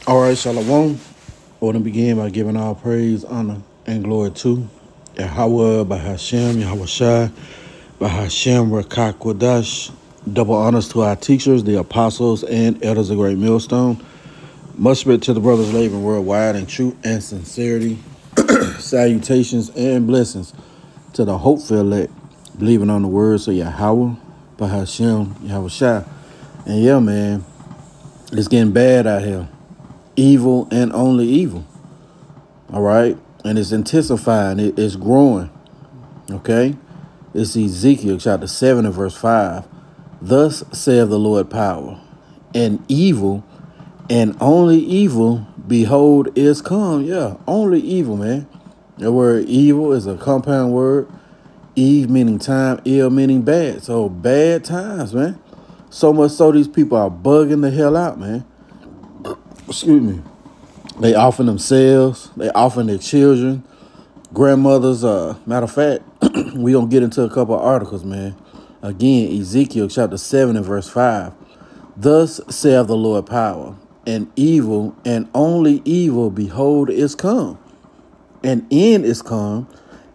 All right, Shalom. I want to begin by giving all praise, honor, and glory to Yahawah, by Hashem, Yahawashi, by Hashem, Rawchaa, Qadash. Double honors to our teachers, the apostles, and elders of Great Millstone. Much respect to the brothers living worldwide in truth and sincerity. Salutations and blessings to the hopeful elect, believing on the words of Yahawah, by Hashem, Yahawashi. And yeah, man, it's getting bad out here. Evil and only evil. All right. And it's intensifying. It's growing. Okay. It's Ezekiel chapter 7 and verse 5. Thus saith the Lord power, and evil and only evil, behold, is come. Yeah, only evil, man. The word evil is a compound word. Eve meaning time, ill meaning bad. So bad times, man. So much so these people are bugging the hell out, man. Excuse me. They offer themselves. They offer their children, grandmothers. Matter of fact, we gonna get into a couple of articles, man. Again, Ezekiel chapter 7 and verse 5. Thus saith the Lord power, and evil and only evil, behold, is come. An end is come.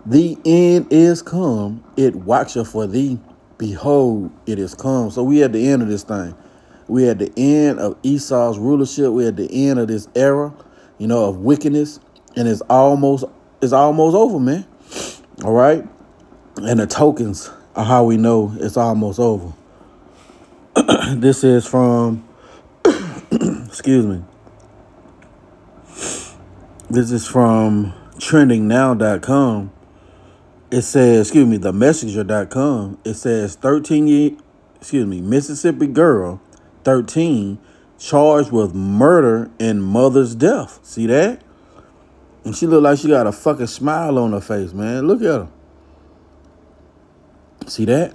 The end is come. It watcheth for thee. Behold, it is come. So we at the end of this thing. We at the end of Esau's rulership. We at the end of this era, of wickedness, and it's almost over, man. All right, and the tokens are how we know it's almost over. This is from, excuse me. This is from trendingnow.com. It says, themessenger.com. It says Mississippi girl, 13, charged with murder and mother's death. See that? And she look like she got a fucking smile on her face, man. Look at her. See that?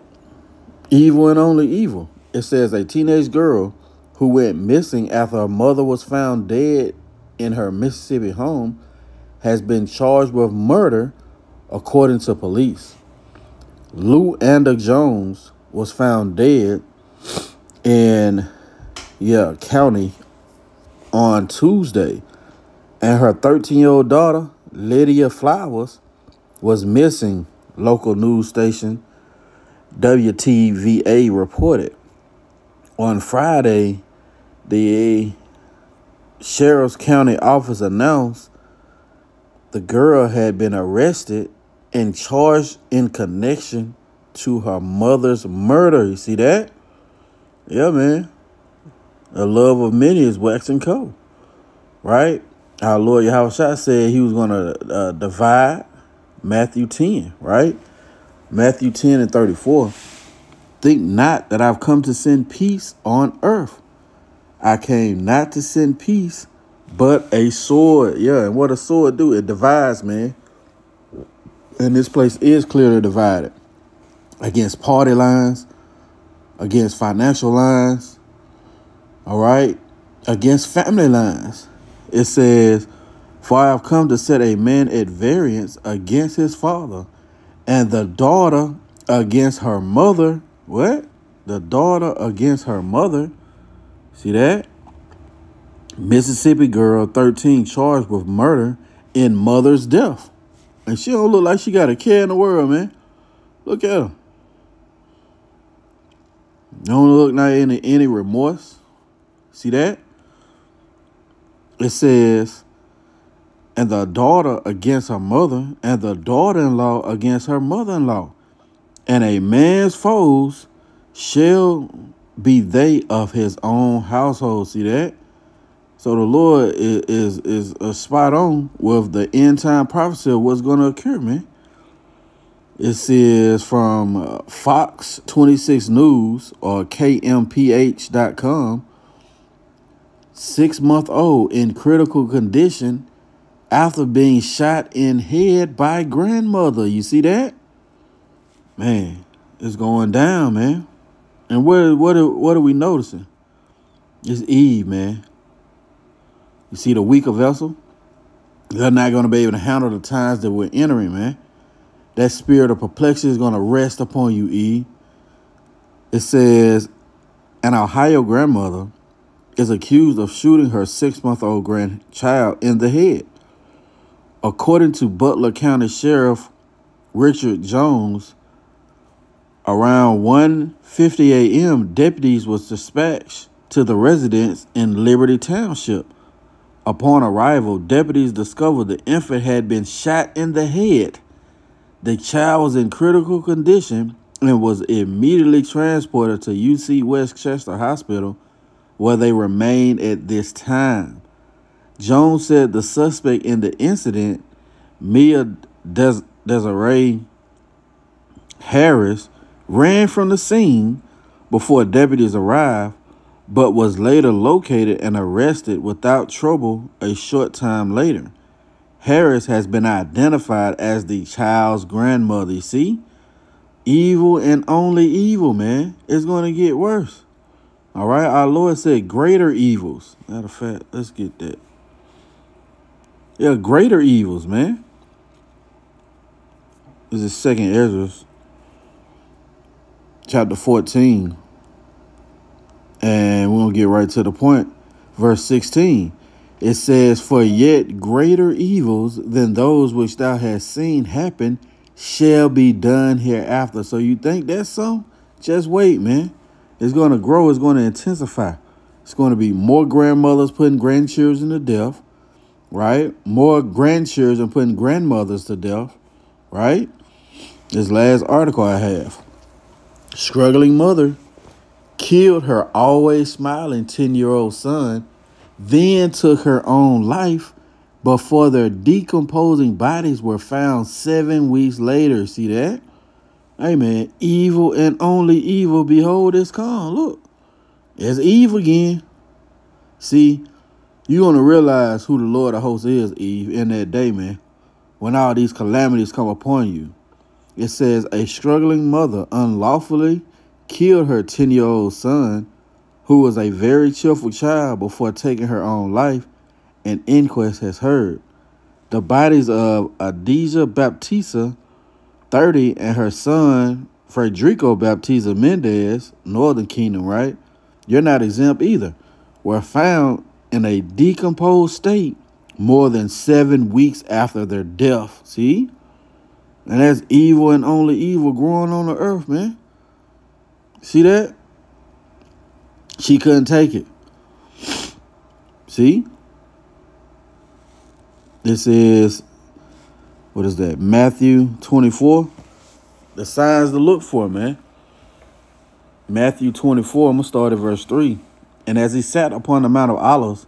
Evil and only evil. It says a teenage girl who went missing after her mother was found dead in her Mississippi home has been charged with murder, according to police. Luanda Jones was found dead in county on Tuesday, and her 13-year-old daughter, Lydia Flowers, was missing, local news station WTVA reported. On Friday, the Sheriff's County office announced the girl had been arrested and charged in connection to her mother's murder. You see that? Yeah, man. The love of many is waxing cold, right? Our Lord Yahawashi said he was going to divide Matthew 10, right? Matthew 10 and 34. Think not that I've come to send peace on earth. I came not to send peace, but a sword. Yeah, and what a sword do? It divides, man. And this place is clearly divided against party lines, against financial lines, all right, against family lines. It says, for I have come to set a man at variance against his father, and the daughter against her mother. What? The daughter against her mother. See that? Mississippi girl, 13, charged with murder in mother's death. And she don't look like she got a care in the world, man. Look at her. Don't look like any remorse. See that? It says, and the daughter against her mother, and the daughter-in-law against her mother-in-law. And a man's foes shall be they of his own household. See that? So the Lord is spot on with the end time prophecy of what's going to occur, man. It says from Fox 26 News or KMPH.com, 6-month-old in critical condition after being shot in head by grandmother. You see that? Man, it's going down, man. And what are we noticing? It's Eve, man. You see the weaker vessel? They're not going to be able to handle the times that we're entering, man. That spirit of perplexity is going to rest upon you, Eve. It says, an Ohio grandmother is accused of shooting her 6-month-old grandchild in the head. According to Butler County Sheriff Richard Jones, around 1:50 a.m., deputies was dispatched to the residence in Liberty Township. Upon arrival, deputies discovered the infant had been shot in the head. The child was in critical condition and was immediately transported to UC Westchester Hospital, where they remained at this time. Jones said the suspect in the incident, Mia Desiree Harris, ran from the scene before deputies arrived, but was later located and arrested without trouble a short time later. Harris has been identified as the child's grandmother. You see? Evil and only evil, man. It's going to get worse. All right? Our Lord said greater evils. Matter of fact, let's get that. Yeah, greater evils, man. This is 2nd Ezra, chapter 14. And we're going to get right to the point. Verse 16. It says, "For yet greater evils than those which thou hast seen happen shall be done hereafter." So you think that's so? Just wait, man. It's going to grow. It's going to intensify. It's going to be more grandmothers putting grandchildren to death, right? More grandchildren putting grandmothers to death, right? This last article I have. Struggling mother killed her always smiling 10-year-old son, then took her own life before their decomposing bodies were found 7 weeks later. See that? Hey, man, evil and only evil, behold, is come. Look, it's Eve again. See, you're going to realize who the Lord of hosts is, Eve, in that day, man, when all these calamities come upon you. It says, a struggling mother unlawfully killed her 10-year-old son, who was a very cheerful child, before taking her own life, an inquest has heard. The bodies of Adija Baptista, 30, and her son, Frederico Baptista Mendez, Northern Kingdom, right? You're not exempt either, were found in a decomposed state more than 7 weeks after their death. See? And that's evil and only evil growing on the earth, man. See that? She couldn't take it. See? This is, what is that? Matthew 24. The signs to look for, man. Matthew 24, I'm going to start at verse 3. And as he sat upon the Mount of Olives,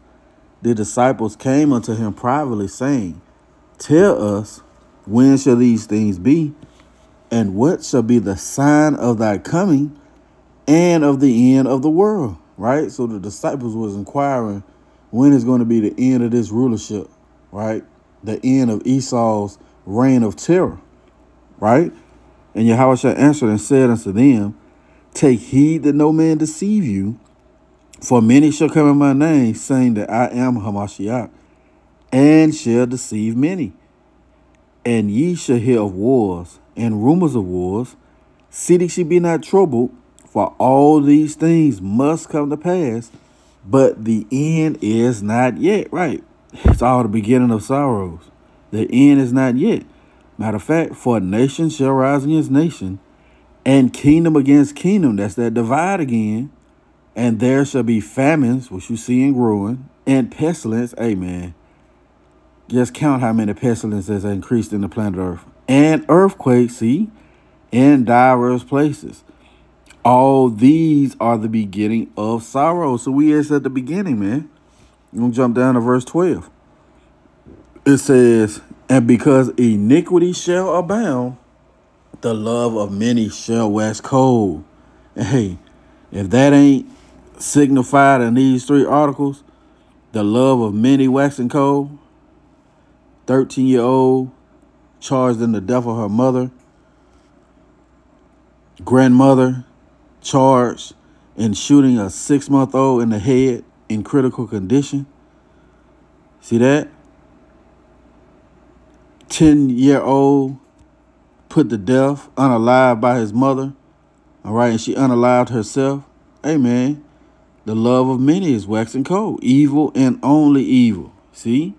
the disciples came unto him privately, saying, Tell us, when shall these things be? And what shall be the sign of thy coming and of the end of the world? Right? So the disciples was inquiring, when is going to be the end of this rulership? Right? The end of Esau's reign of terror. Right? And Yahawashi answered and said unto them, Take heed that no man deceive you, for many shall come in my name, saying that I am Hamashiach, and shall deceive many. And ye shall hear of wars and rumors of wars. Cities shall be not troubled, for all these things must come to pass, but the end is not yet. Right? It's all the beginning of sorrows. The end is not yet. Matter of fact, for nation shall rise against nation, and kingdom against kingdom. That's that divide again. And there shall be famines, which you see in growing, and pestilence. Amen. Just count how many pestilences are increased in the planet Earth. And earthquakes, see, in diverse places. All these are the beginning of sorrow. So we is at the beginning, man. We're going to jump down to verse 12. It says, And because iniquity shall abound, the love of many shall wax cold. And hey, if that ain't signified in these 3 articles, the love of many waxing cold, 13-year-old charged in the death of her mother, grandmother charged in shooting a 6-month-old in the head in critical condition. See that? 10-year-old put to death, unalived by his mother. All right, and she unalived herself. Hey, man, The love of many is waxing cold. Evil and only evil. See?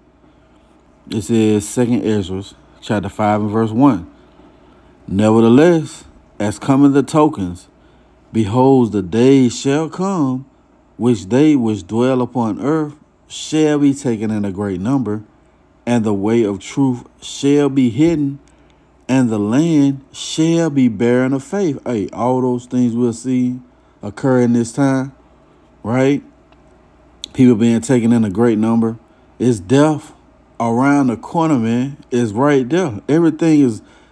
This is 2 Ezra, chapter 5 and verse 1. Nevertheless, as coming the tokens, behold, the days shall come, which they which dwell upon earth shall be taken in a great number, and the way of truth shall be hidden, and the land shall be barren of faith. Hey, all those things we'll see occur in this time, right? People being taken in a great number. It's death around the corner, man. It's right there. Everything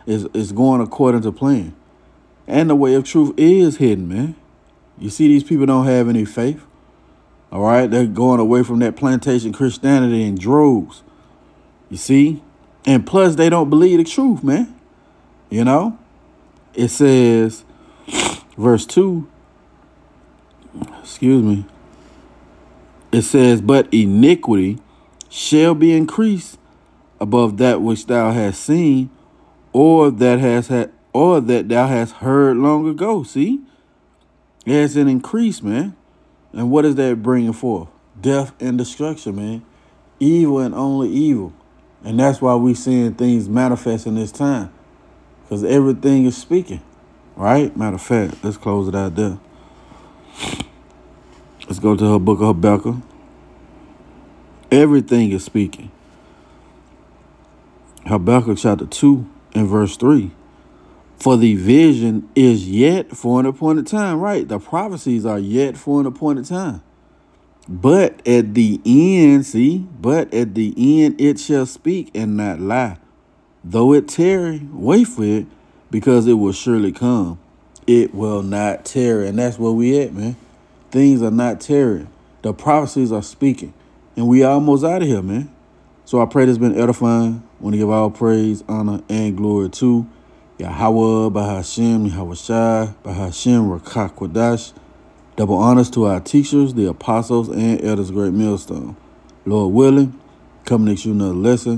is going according to plan. And the way of truth is hidden, man. You see, these people don't have any faith. All right? They're going away from that plantation Christianity in droves. You see? And plus, they don't believe the truth, man. You know? It says, verse 2, excuse me. It says, but iniquity shall be increased above that which thou hast seen, or that thou hast heard long ago. See? There's an increase, man. And what is that bringing forth? Death and destruction, man. Evil and only evil. And that's why we seeing things manifest in this time. Because everything is speaking. Right? Matter of fact, let's close it out there. Let's go to her book of Habakkuk. Everything is speaking. Habakkuk chapter 2 and verse 3. For the vision is yet for an appointed time. Right. The prophecies are yet for an appointed time. But at the end, but at the end it shall speak and not lie. Though it tarry, wait for it, because it will surely come. It will not tarry. And that's where we at, man. Things are not tarrying. The prophecies are speaking. And we almost out of here, man. So I pray this has been edifying. I want to give all praise, honor, and glory to Yahawah, by Hashem, Yahawashi, by Hashem, Rawchaa, Qadash. Double honors to our teachers, the apostles, and elders, great millstone. Lord willing, come next you another lesson.